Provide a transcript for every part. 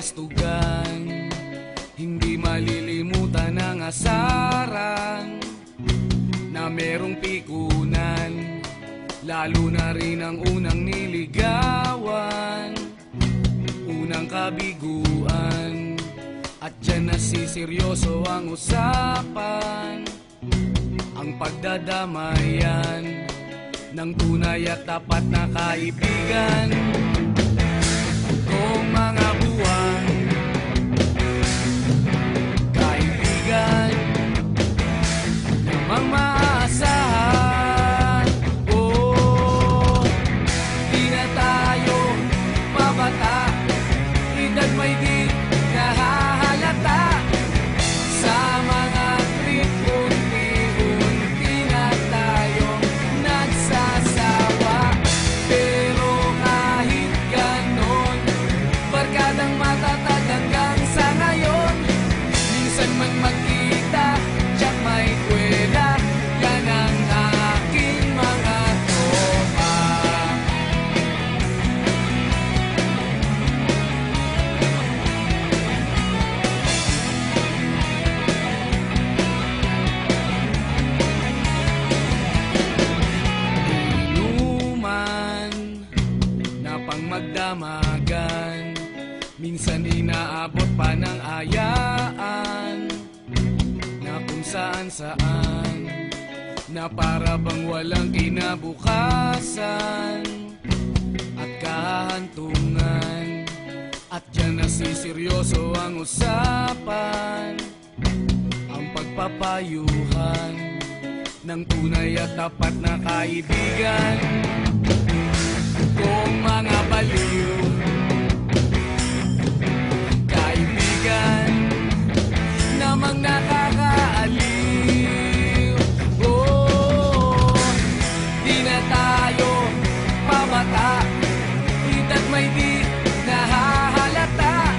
kastugan, hindi malilimutan ang asaran na merong pikunan, lalo na rin ang unang niligawan, unang kabiguan. At dyan nasiseryoso ang usapan, ang pagdadamayan ng tunay at tapat na kaibigan. Kung mga buwan, kaibigan, namang maaasahan. Oh, di na tayo pabata, edad may di nahahalata. Sa mga trip, unti-unti na tayong nagsasawa. Pero kahit ganon, barkadang matatag hanggang sa ngayon. Minsan man magkita, tiyak may kwela, yan ang aking mga tropa. Inuman na pang magdamagan, minsan inaabot pa ng ayaan, na kung saan-saan, na para bang walang kinabukasan at kahantungan. At dyan nasiseryoso ang usapan, ang pagpapayuhan ng tunay at tapat na kaibigan. Kung mga baliw, kaibigan, namang nakakaaliw. Oh, di na tayo pabata, edad may di nahahalata.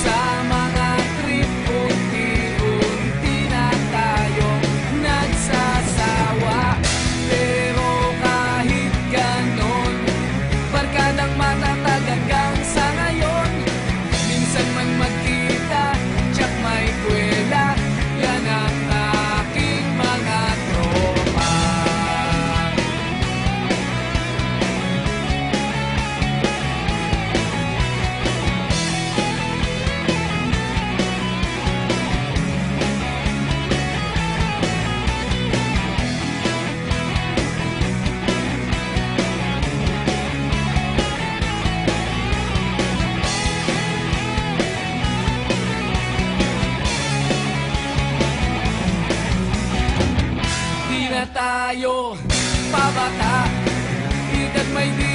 Sa mga trip, unti-unti na tayong nagsasawa. Pero kahit ganon, barkadang matatag hanggang sa ngayon. Minsan man magkita, tiyak may kwela, yan ang aking mga tropa. Di na tayo pabata, edad may di